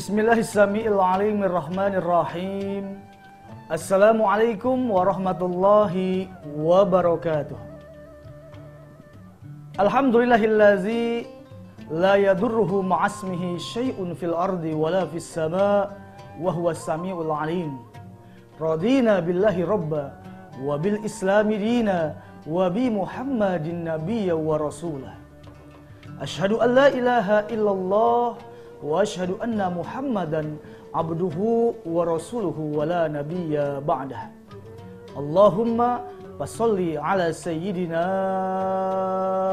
Bismillahirrahmanirrahim. Assalamualaikum warahmatullahi wabarakatuh. Alhamdulillahillazi la yadurruhu ma'asmihi syai'un fil ardi wala fis sama' wa huwas samiul alim. Radina billahi rabba wa bil islami dina wa bi Muhammadin nabiyya wa rasulah. Asyhadu an la ilaha illallah wa asyhadu anna Muhammadan abduhu wa rasuluhu wa la nabiyya ba'dah. Allahumma fasholli ala sayyidina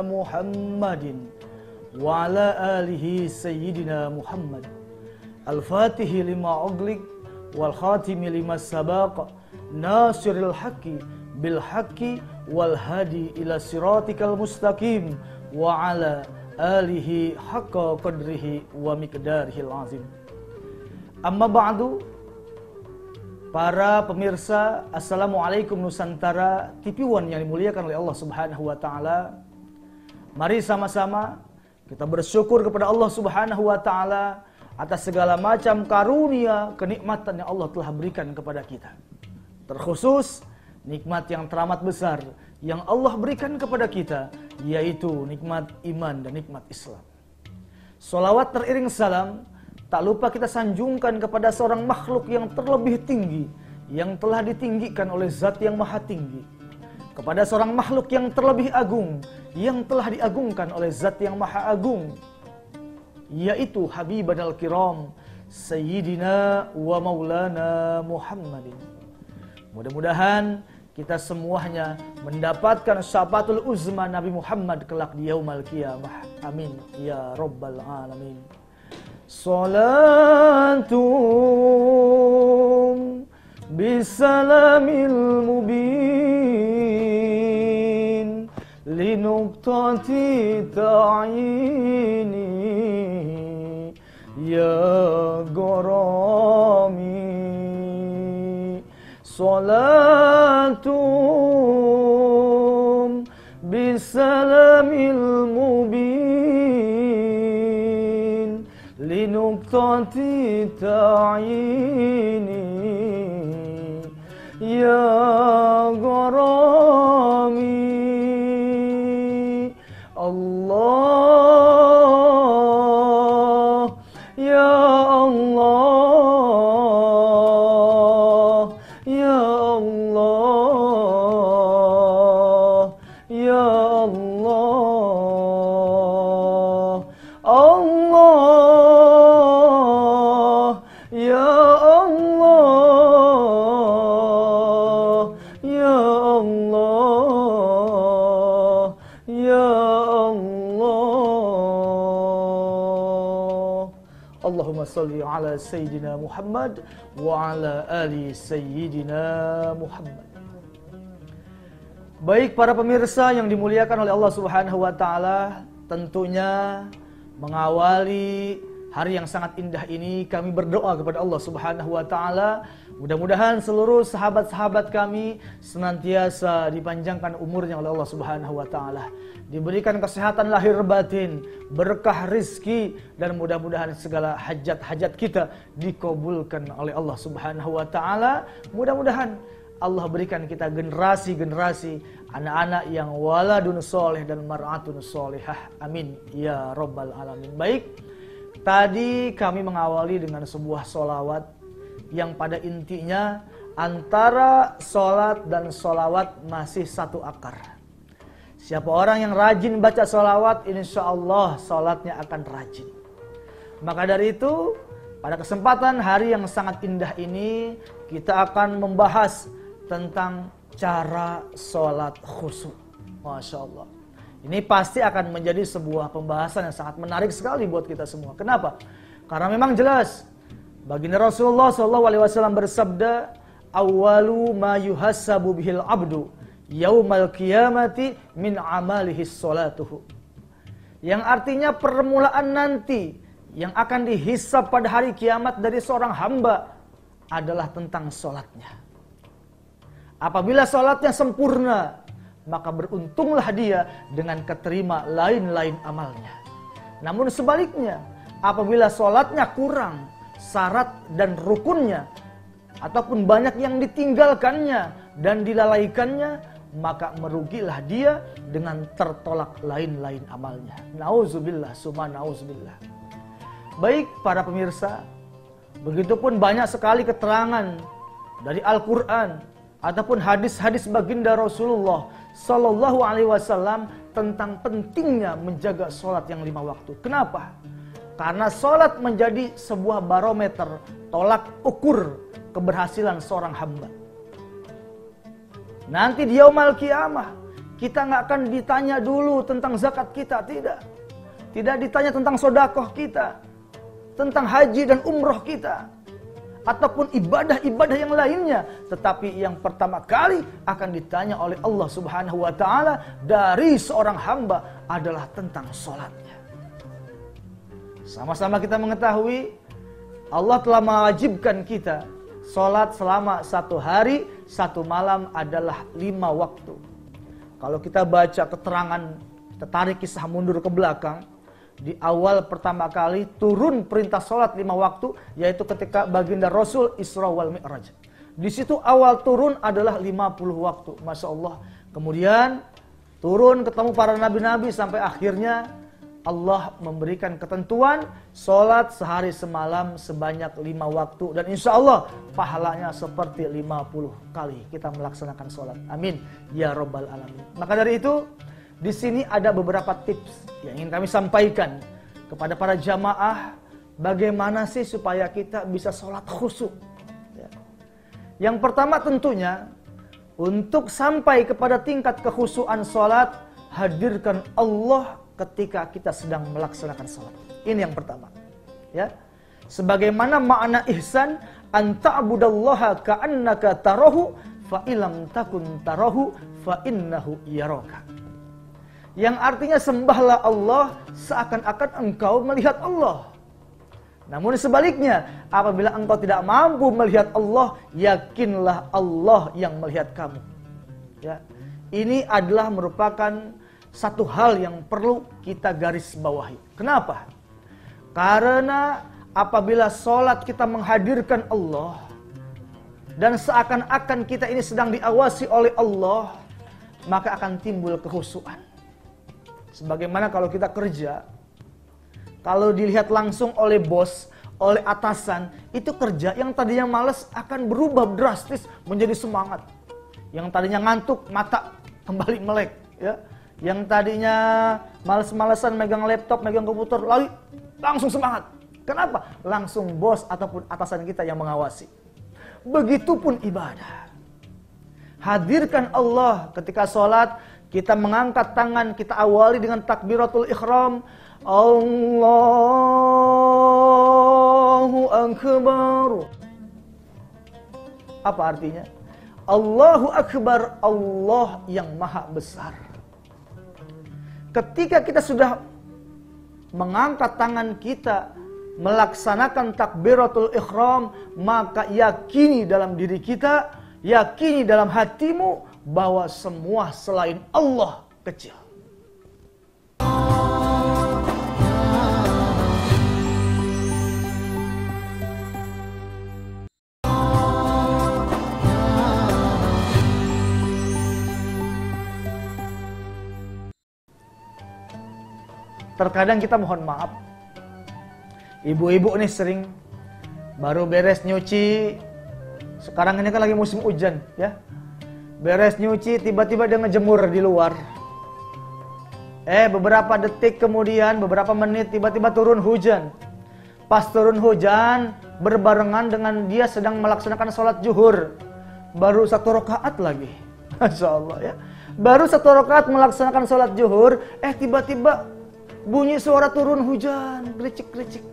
Muhammadin wa ala alihi sayyidina Muhammad. Al-Fatihi lima ughliq wal khatimi lima sabaq, nasiril haqqi bil haqqi wal hadi ila siratikal mustaqim wa ala alihi haqqa qadrihi wa miqdarihil azim. Amma ba'du. Para pemirsa, Assalamualaikum Nusantara TV One yang dimuliakan oleh Allah Subhanahu wa taala. Mari sama-sama kita bersyukur kepada Allah Subhanahu wa taala atas segala macam karunia, kenikmatan yang Allah telah berikan kepada kita. Terkhusus nikmat yang teramat besar yang Allah berikan kepada kita, yaitu nikmat iman dan nikmat Islam. Sholawat teriring salam tak lupa kita sanjungkan kepada seorang makhluk yang terlebih tinggi, yang telah ditinggikan oleh Zat yang Maha Tinggi, kepada seorang makhluk yang terlebih agung, yang telah diagungkan oleh Zat yang Maha Agung, yaitu Habibanal Kiram Sayyidina wa Maulana Muhammadin. Mudah-mudahan kita semuanya mendapatkan syafaatul uzma Nabi Muhammad kelak di yaumul qiyamah. Amin ya rabbal alamin. Salatum bisalamil mubin linuqtati ta'ini ya gharami. Salatum bisalamil mubin linuqtati ta'ini ya gharami. Allah ya Allah ya Allah ya Allah Allah ya Allah ya Allah ya Allah. Allahumma salli ala sayyidina Muhammad wa ala ali sayyidina Muhammad. Baik para pemirsa yang dimuliakan oleh Allah Subhanahu wa taala, tentunya mengawali hari yang sangat indah ini kami berdoa kepada Allah Subhanahu wa taala, mudah-mudahan seluruh sahabat-sahabat kami senantiasa dipanjangkan umurnya oleh Allah Subhanahu wa taala, diberikan kesehatan lahir batin, berkah rizki, dan mudah-mudahan segala hajat-hajat kita dikabulkan oleh Allah Subhanahu wa taala. Mudah-mudahan Allah berikan kita generasi-generasi anak-anak yang waladun soleh dan mar'atun solehah. Amin ya rabbal alamin. Baik, tadi kami mengawali dengan sebuah sholawat yang pada intinya antara sholat dan sholawat masih satu akar. Siapa orang yang rajin baca sholawat, insya Allah sholatnya akan rajin. Maka dari itu, pada kesempatan hari yang sangat indah ini, kita akan membahas tentang cara sholat khusyuk. Masya Allah. Ini pasti akan menjadi sebuah pembahasan yang sangat menarik sekali buat kita semua. Kenapa? Karena memang jelas baginda Rasulullah SAW bersabda, "Awwalu ma yuhassabu bihil abdu yaumal qiyamati min amalihi sholatuhu." Yang artinya permulaan nanti yang akan dihisab pada hari kiamat dari seorang hamba adalah tentang sholatnya. Apabila sholatnya sempurna, maka beruntunglah dia dengan keterima lain-lain amalnya. Namun sebaliknya, apabila sholatnya kurang, syarat dan rukunnya, ataupun banyak yang ditinggalkannya dan dilalaikannya, maka merugilah dia dengan tertolak lain-lain amalnya. Nauzubillah, summa nauzubillah. Baik para pemirsa, begitupun banyak sekali keterangan dari Al-Quran ataupun hadis-hadis baginda Rasulullah Sallallahu Alaihi Wasallam tentang pentingnya menjaga sholat yang 5 waktu. Kenapa? Karena sholat menjadi sebuah barometer, tolak ukur keberhasilan seorang hamba. Nanti di yaumul qiyamah kita nggak akan ditanya dulu tentang zakat kita, tidak. Tidak ditanya tentang sedekah kita, tentang haji dan umroh kita, ataupun ibadah-ibadah yang lainnya. Tetapi yang pertama kali akan ditanya oleh Allah Subhanahu wa Ta'ala dari seorang hamba adalah tentang sholatnya. Sama-sama kita mengetahui Allah telah mewajibkan kita sholat selama 1 hari 1 malam adalah 5 waktu. Kalau kita baca keterangan, kita tarik kisah mundur ke belakang, di awal pertama kali turun perintah sholat 5 waktu, yaitu ketika baginda Rasul Isra wal Mi'raj. Di situ awal turun adalah 50 waktu, Masya Allah. Kemudian turun ketemu para nabi-nabi sampai akhirnya Allah memberikan ketentuan sholat sehari semalam sebanyak 5 waktu. Dan insya Allah pahalanya seperti 50 kali kita melaksanakan sholat. Amin ya Rabbal Alamin. Maka dari itu, di sini ada beberapa tips yang ingin kami sampaikan kepada para jamaah. Bagaimana sih supaya kita bisa sholat khusyuk. Yang pertama tentunya, untuk sampai kepada tingkat kekhusyuan sholat, hadirkan Allah ketika kita sedang melaksanakan sholat. Ini yang pertama. Ya, sebagaimana makna ihsan, anta'budallaha ka'annaka tarahu, fa'ilam takun tarahu, fa'innahu yaraka. Yang artinya sembahlah Allah seakan-akan engkau melihat Allah. Namun sebaliknya, apabila engkau tidak mampu melihat Allah, yakinlah Allah yang melihat kamu. Ya, ini adalah merupakan satu hal yang perlu kita garis bawahi. Kenapa? Karena apabila sholat kita menghadirkan Allah dan seakan-akan kita ini sedang diawasi oleh Allah, maka akan timbul kekhusyuan. Sebagaimana kalau kita kerja, kalau dilihat langsung oleh bos, oleh atasan, itu kerja yang tadinya malas akan berubah drastis menjadi semangat. Yang tadinya ngantuk, mata kembali melek. Ya. Yang tadinya males-malesan megang laptop, megang komputer, lalu langsung semangat. Kenapa? Langsung bos ataupun atasan kita yang mengawasi. Begitupun ibadah. Hadirkan Allah ketika sholat, kita mengangkat tangan, kita awali dengan takbiratul ihram. Allahu Akbar. Apa artinya? Allahu Akbar, Allah yang maha besar. Ketika kita sudah mengangkat tangan kita, melaksanakan takbiratul ihram, maka yakini dalam diri kita, yakini dalam hatimu bahwa semua selain Allah kecil. Terkadang kita mohon maaf, ibu-ibu nih sering baru beres nyuci, sekarang ini kan lagi musim hujan ya, beres nyuci tiba-tiba dia ngejemur di luar, beberapa detik kemudian, beberapa menit tiba-tiba turun hujan. Pas turun hujan berbarengan dengan dia sedang melaksanakan sholat zuhur, baru 1 rakaat lagi, Masya Allah ya, baru 1 rakaat melaksanakan sholat zuhur, tiba-tiba bunyi suara turun hujan, gericik-gericik.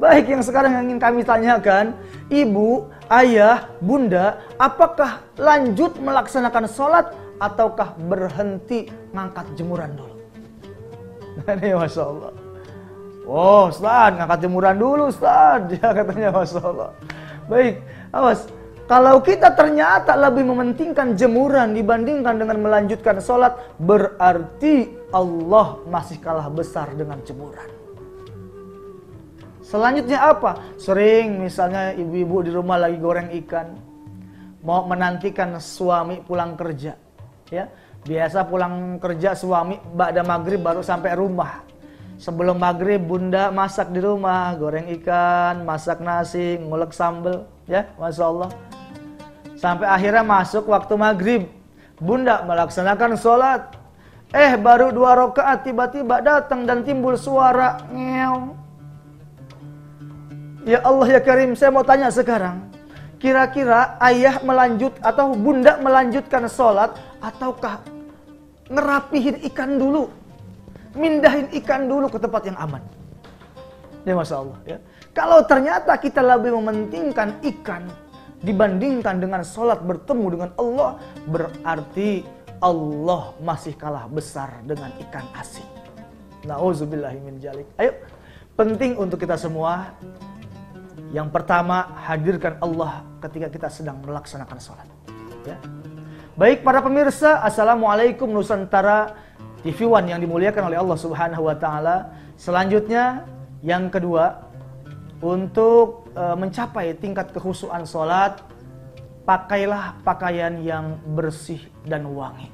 Baik, yang sekarang yang ingin kami tanyakan, ibu, ayah, bunda, apakah lanjut melaksanakan sholat ataukah berhenti ngangkat jemuran dulu? Ini Masya Allah. Oh Ustaz, ngangkat jemuran dulu Ustaz, dia katanya, Masya Allah. Baik, awas. Kalau kita ternyata lebih mementingkan jemuran dibandingkan dengan melanjutkan sholat, berarti Allah masih kalah besar dengan jemuran. Selanjutnya apa? Sering misalnya ibu-ibu di rumah lagi goreng ikan, mau menantikan suami pulang kerja, ya. Biasa pulang kerja suami ba'da maghrib baru sampai rumah. Sebelum maghrib bunda masak di rumah, goreng ikan, masak nasi, ngulek sambal, ya, masya Allah. Sampai akhirnya masuk waktu maghrib, bunda melaksanakan sholat. Baru 2 rakaat tiba-tiba datang dan timbul suara ngeong. Ya Allah ya Karim, saya mau tanya sekarang, kira-kira ayah melanjut atau bunda melanjutkan sholat ataukah ngerapihin ikan dulu, mindahin ikan dulu ke tempat yang aman? Ya masya Allah ya. Kalau ternyata kita lebih mementingkan ikan dibandingkan dengan sholat bertemu dengan Allah, berarti Allah masih kalah besar dengan ikan asin. Nauzubillahi min dzalik. Ayo, penting untuk kita semua. Yang pertama, hadirkan Allah ketika kita sedang melaksanakan sholat. Ya. Baik para pemirsa, Assalamualaikum Nusantara TV One yang dimuliakan oleh Allah Subhanahu wa Ta'ala. Selanjutnya, yang kedua, untuk mencapai tingkat kekhusyuan sholat, pakailah pakaian yang bersih dan wangi.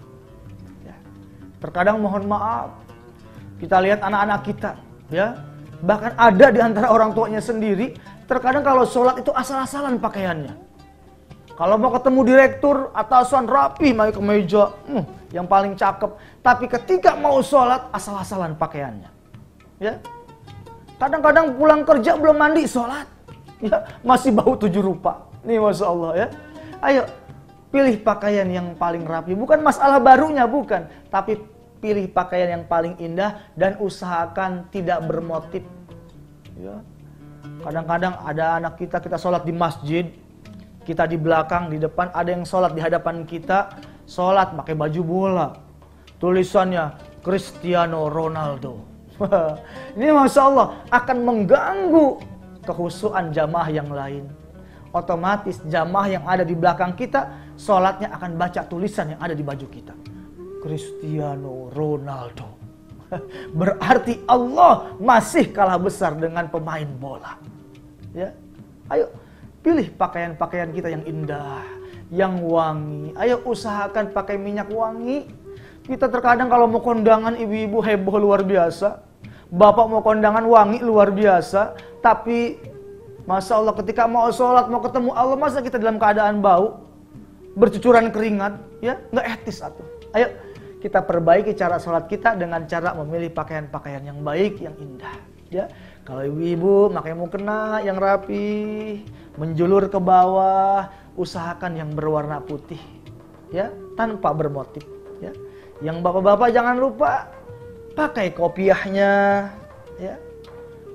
Ya. Terkadang mohon maaf, kita lihat anak-anak kita, ya, bahkan ada di antara orang tuanya sendiri. Terkadang kalau sholat itu asal-asalan pakaiannya. Kalau mau ketemu direktur, atasan rapi, pakai kemeja, yang paling cakep. Tapi ketika mau sholat, asal-asalan pakaiannya. Ya, kadang-kadang pulang kerja belum mandi sholat, ya, masih bau 7 rupa. Nih masya Allah ya. Ayo, pilih pakaian yang paling rapi. Bukan masalah barunya, bukan. Tapi pilih pakaian yang paling indah dan usahakan tidak bermotif. Ya. Kadang-kadang ada anak kita sholat di masjid, kita di belakang, di depan, ada yang sholat di hadapan kita, sholat pakai baju bola. Tulisannya Cristiano Ronaldo. Ini masya Allah akan mengganggu kekhusyuan jamaah yang lain. Otomatis jamaah yang ada di belakang kita, sholatnya akan baca tulisan yang ada di baju kita. Cristiano Ronaldo. Berarti Allah masih kalah besar dengan pemain bola. Ya, ayo pilih pakaian-pakaian kita yang indah, yang wangi. Ayo usahakan pakai minyak wangi. Kita terkadang kalau mau kondangan ibu-ibu heboh luar biasa, bapak mau kondangan wangi luar biasa. Tapi masya Allah ketika mau sholat, mau ketemu Allah, masa kita dalam keadaan bau, bercucuran keringat, ya nggak etis atuh. Ayo kita perbaiki cara sholat kita dengan cara memilih pakaian-pakaian yang baik, yang indah. Ya, kalau ibu-ibu pakai mukena yang rapi, menjulur ke bawah, usahakan yang berwarna putih, ya, tanpa bermotif. Ya, yang bapak-bapak jangan lupa pakai kopiahnya, ya,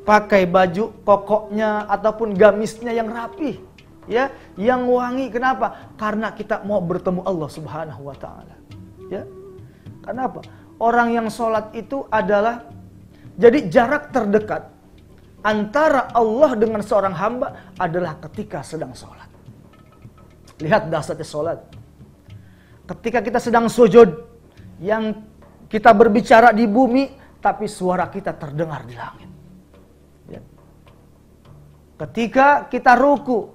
pakai baju kokoknya ataupun gamisnya yang rapi, ya, yang wangi. Kenapa? Karena kita mau bertemu Allah Subhanahu wa Ta'ala. Ya. Kenapa? Orang yang sholat itu adalah, jadi jarak terdekat antara Allah dengan seorang hamba adalah ketika sedang sholat. Lihat dahsyatnya sholat. Ketika kita sedang sujud, yang kita berbicara di bumi, tapi suara kita terdengar di langit. Ya. Ketika kita ruku,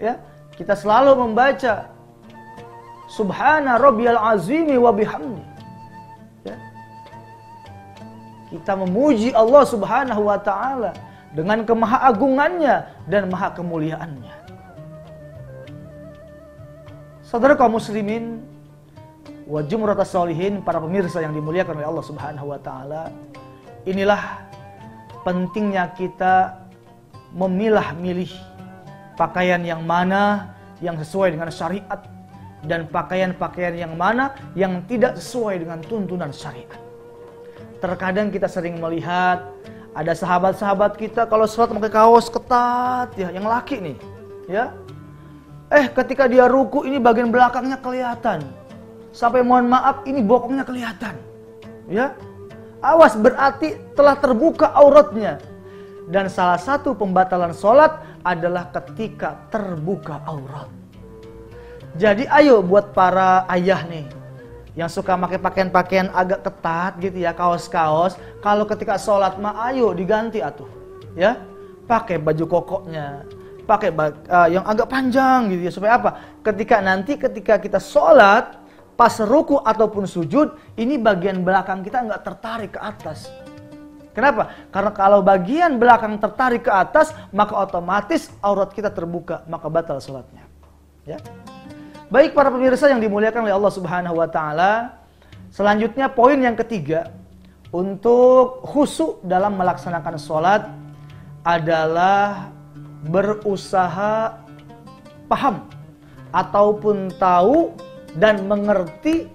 ya, kita selalu membaca Subhana rabbiyal azimi wa bihamdi. Kita memuji Allah Subhanahu wa Ta'ala dengan kemahaagungannya dan maha kemuliaannya. Saudara kaum muslimin wa jumratus sholihin, para pemirsa yang dimuliakan oleh Allah Subhanahu wa Ta'ala, inilah pentingnya kita memilah-milih pakaian yang mana yang sesuai dengan syariat dan pakaian-pakaian yang mana yang tidak sesuai dengan tuntunan syariat. Terkadang kita sering melihat ada sahabat-sahabat kita kalau sholat pakai kaos ketat, ya, yang laki nih, ya. Ketika dia ruku ini bagian belakangnya kelihatan. Sampai mohon maaf ini bokongnya kelihatan. Ya. Awas, berarti telah terbuka auratnya. Dan salah satu pembatalan sholat adalah ketika terbuka aurat. Jadi ayo buat para ayah nih, yang suka pakai pakaian-pakaian agak ketat gitu ya, kaos-kaos. Kalau ketika sholat mah ayo diganti atuh. Ya. pakai baju kokoknya, pakai yang agak panjang gitu ya. Supaya apa? Ketika kita sholat, pas ruku ataupun sujud, ini bagian belakang kita nggak tertarik ke atas. Kenapa? Karena kalau bagian belakang tertarik ke atas, maka otomatis aurat kita terbuka, maka batal sholatnya. Ya. Baik para pemirsa yang dimuliakan oleh Allah Subhanahu wa Ta'ala, selanjutnya poin yang ketiga untuk khusyuk dalam melaksanakan sholat adalah berusaha paham ataupun tahu dan mengerti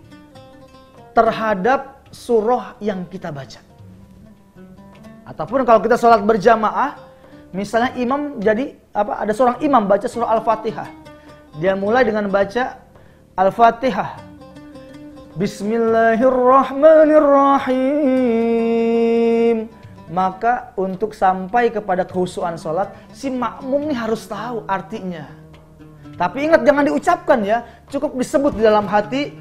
terhadap surah yang kita baca. Ataupun kalau kita sholat berjamaah, misalnya ada seorang imam baca surah Al-Fatihah. Dia mulai dengan baca Al-Fatihah. Bismillahirrahmanirrahim. Maka untuk sampai kepada kekhusyuan sholat, si makmum ini harus tahu artinya. Tapi ingat, jangan diucapkan ya, cukup disebut di dalam hati.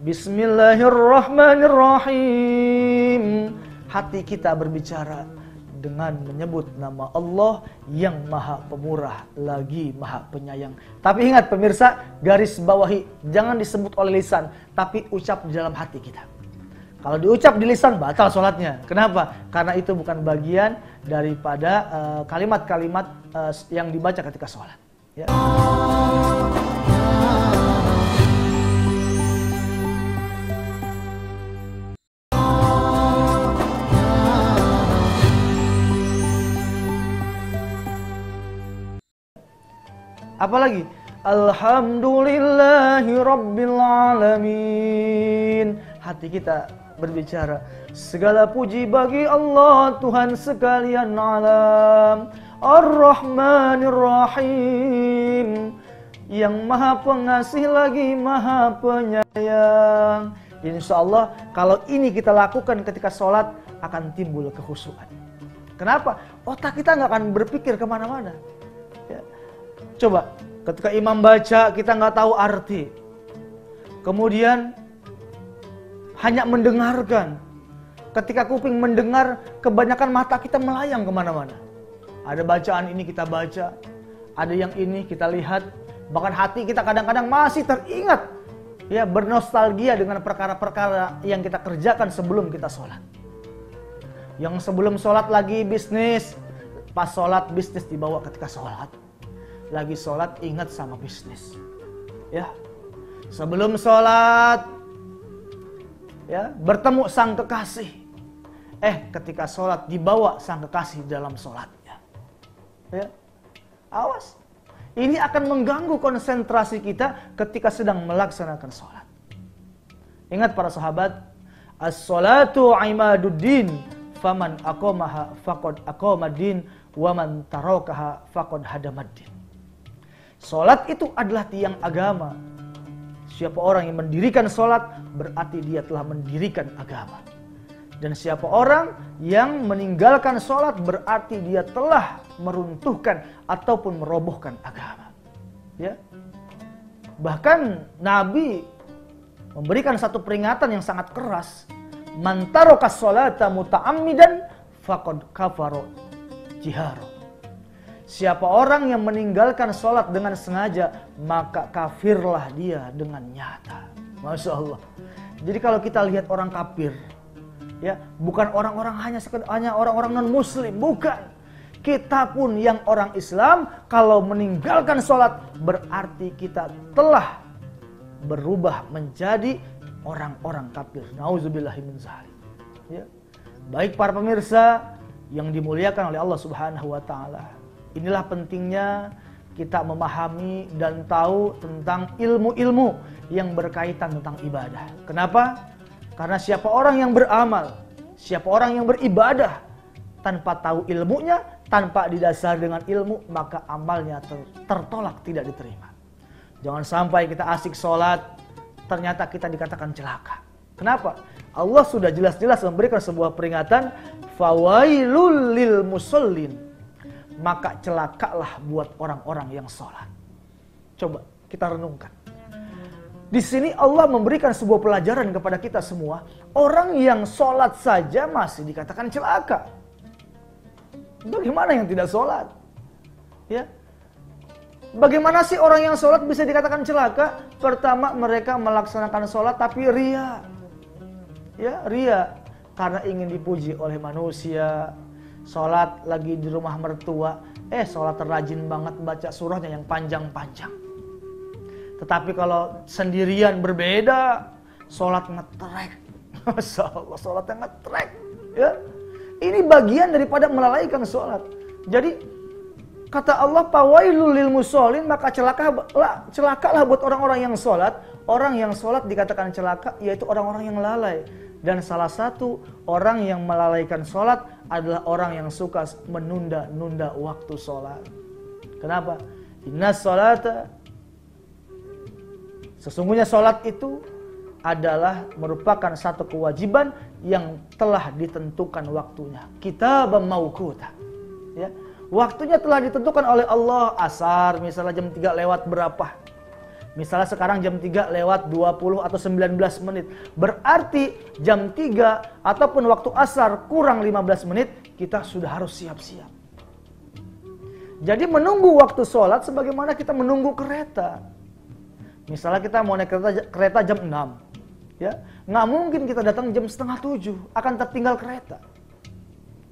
Bismillahirrahmanirrahim. Hati kita berbicara dengan menyebut nama Allah yang Maha Pemurah lagi Maha Penyayang. Tapi ingat pemirsa, garis bawahi, jangan disebut oleh lisan, tapi ucap di dalam hati kita. Kalau diucap di lisan, batal sholatnya. Kenapa? Karena itu bukan bagian daripada kalimat-kalimat yang dibaca ketika sholat. Ya. Apalagi Alhamdulillahi Rabbil Alamin. Hati kita berbicara, segala puji bagi Allah Tuhan sekalian alam, Ar-Rahmanir Rahim, yang Maha Pengasih lagi Maha Penyayang. Insya Allah kalau ini kita lakukan ketika sholat, akan timbul kekhusyuan. Kenapa? Otak kita nggak akan berpikir kemana-mana. Coba, ketika imam baca, kita nggak tahu arti. Kemudian, hanya mendengarkan. Ketika kuping mendengar, kebanyakan mata kita melayang kemana-mana. Ada bacaan ini kita baca, ada yang ini kita lihat. Bahkan hati kita kadang-kadang masih teringat. Ya, bernostalgia dengan perkara-perkara yang kita kerjakan sebelum kita sholat. Yang sebelum sholat lagi bisnis, pas sholat bisnis dibawa ketika sholat. Lagi sholat ingat sama bisnis, ya. Sebelum sholat, ya, bertemu sang kekasih. Ketika sholat dibawa sang kekasih dalam sholatnya, ya. Awas, ini akan mengganggu konsentrasi kita ketika sedang melaksanakan sholat. Ingat para sahabat, as-sholatu imaduddin, faman aqamaha faqad aqamaddin, waman tarakaha faqad hadamaddin. Sholat itu adalah tiang agama. Siapa orang yang mendirikan sholat, berarti dia telah mendirikan agama. Dan siapa orang yang meninggalkan sholat, berarti dia telah meruntuhkan ataupun merobohkan agama. Ya. Bahkan Nabi memberikan satu peringatan yang sangat keras. Man taraka sholata muta'ammidan faqad kafara jihara. Siapa orang yang meninggalkan sholat dengan sengaja, maka kafirlah dia dengan nyata. Masya Allah. Jadi kalau kita lihat orang kafir, ya, bukan orang-orang hanya orang-orang non-muslim, bukan. Kita pun yang orang Islam, kalau meninggalkan sholat, berarti kita telah berubah menjadi orang-orang kafir. Nauzubillahi min dzalik. Ya. Baik para pemirsa yang dimuliakan oleh Allah Subhanahu wa Ta'ala. Inilah pentingnya kita memahami dan tahu tentang ilmu-ilmu yang berkaitan tentang ibadah. Kenapa? Karena siapa orang yang beramal, siapa orang yang beribadah tanpa tahu ilmunya, tanpa didasari dengan ilmu, maka amalnya tertolak, tidak diterima. Jangan sampai kita asik sholat, ternyata kita dikatakan celaka. Kenapa? Allah sudah jelas-jelas memberikan sebuah peringatan, fawailul lil musallin. Maka celakalah buat orang-orang yang sholat. Coba kita renungkan. Di sini Allah memberikan sebuah pelajaran kepada kita semua. Orang yang sholat saja masih dikatakan celaka. Bagaimana yang tidak sholat? Ya. Bagaimana sih orang yang sholat bisa dikatakan celaka? Pertama, mereka melaksanakan sholat tapi ria. Ya, ria. Karena ingin dipuji oleh manusia. Sholat lagi di rumah mertua. Sholat rajin banget baca surahnya yang panjang-panjang. Tetapi kalau sendirian berbeda. Sholat ngetrek. Masya Allah, sholatnya ngetrek. Ya. Ini bagian daripada melalaikan sholat. Jadi kata Allah, fawailul lil musholin, maka celakalah buat orang-orang yang sholat. Orang yang sholat dikatakan celaka, yaitu orang-orang yang lalai. Dan salah satu orang yang melalaikan sholat adalah orang yang suka menunda-nunda waktu sholat. Kenapa? Inna sholata, sesungguhnya sholat itu adalah merupakan satu kewajiban yang telah ditentukan waktunya. Kitabam mauquta. Ya. Waktunya telah ditentukan oleh Allah. Asar misalnya jam 3 lewat berapa? Misalnya sekarang jam 3 lewat 20 atau 19 menit. Berarti jam 3 ataupun waktu asar kurang 15 menit, kita sudah harus siap-siap. Jadi menunggu waktu sholat sebagaimana kita menunggu kereta. Misalnya kita mau naik kereta jam 6. Ya, nggak mungkin kita datang jam 6:30, akan tertinggal kereta.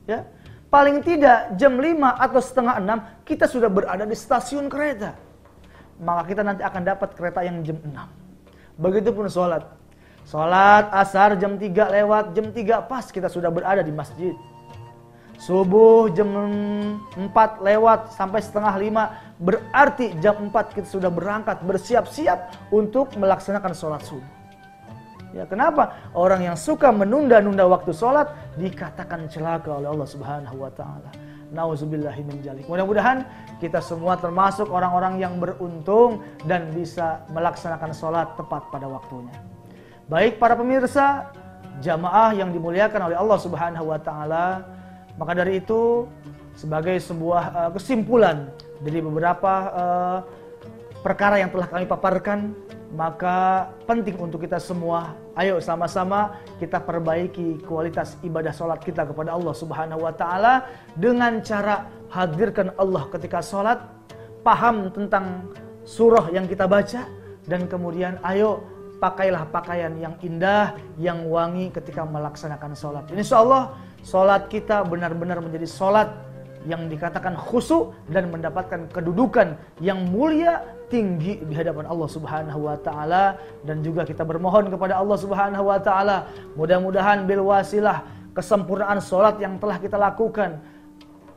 Ya, paling tidak jam 5 atau 5:30 kita sudah berada di stasiun kereta. Maka kita nanti akan dapat kereta yang jam 6. Begitupun sholat. Sholat asar jam 3 lewat, jam 3 pas kita sudah berada di masjid. Subuh jam 4 lewat sampai 4:30, berarti jam 4 kita sudah berangkat, bersiap-siap untuk melaksanakan sholat subuh. Ya, kenapa? Orang yang suka menunda-nunda waktu sholat dikatakan celaka oleh Allah Subhanahu wa Ta'ala. Nauzubillahi min dzalik. Mudah-mudahan kita semua termasuk orang-orang yang beruntung dan bisa melaksanakan sholat tepat pada waktunya. Baik para pemirsa, jamaah yang dimuliakan oleh Allah Subhanahu wa Ta'ala, maka dari itu sebagai sebuah kesimpulan dari beberapa perkara yang telah kami paparkan, maka penting untuk kita semua, ayo sama-sama kita perbaiki kualitas ibadah sholat kita kepada Allah Subhanahu wa Ta'ala dengan cara hadirkan Allah ketika sholat, paham tentang surah yang kita baca, dan kemudian ayo pakailah pakaian yang indah, yang wangi ketika melaksanakan sholat. Insya Allah sholat kita benar-benar menjadi sholat yang dikatakan khusyuk dan mendapatkan kedudukan yang mulia, tinggi di hadapan Allah Subhanahu wa Ta'ala. Dan juga kita bermohon kepada Allah Subhanahu wa Ta'ala, mudah-mudahan bil wasilah kesempurnaan sholat yang telah kita lakukan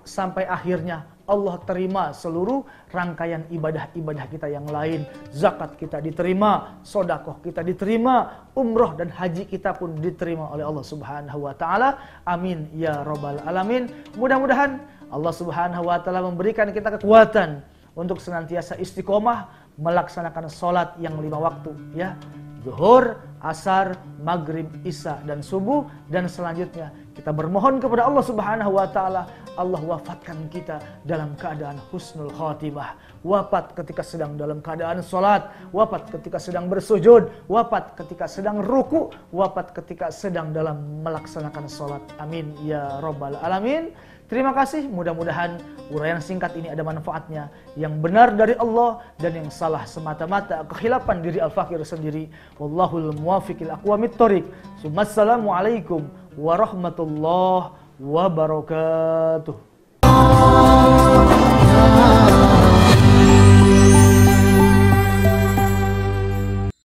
sampai akhirnya Allah terima seluruh rangkaian ibadah-ibadah kita yang lain. Zakat kita diterima, sodakoh kita diterima, umroh dan haji kita pun diterima oleh Allah Subhanahu wa Ta'ala. Amin ya rabbal alamin. Mudah-mudahan Allah Subhanahu wa Ta'ala memberikan kita kekuatan untuk senantiasa istiqomah melaksanakan sholat yang 5 waktu, ya, zuhur, asar, maghrib, isya, dan subuh. Dan selanjutnya kita bermohon kepada Allah Subhanahu wa Ta'ala, Allah wafatkan kita dalam keadaan husnul khatimah, wafat ketika sedang dalam keadaan sholat, wafat ketika sedang bersujud, wafat ketika sedang ruku, wafat ketika sedang dalam melaksanakan sholat. Amin ya rabbal alamin. Terima kasih, mudah-mudahan uraian singkat ini ada manfaatnya. Yang benar dari Allah dan yang salah semata-mata kekhilafan diri Al-Fakir sendiri. Wallahul muwafiqil aqwamit thoriq. Assalamualaikum warahmatullahi wabarakatuh.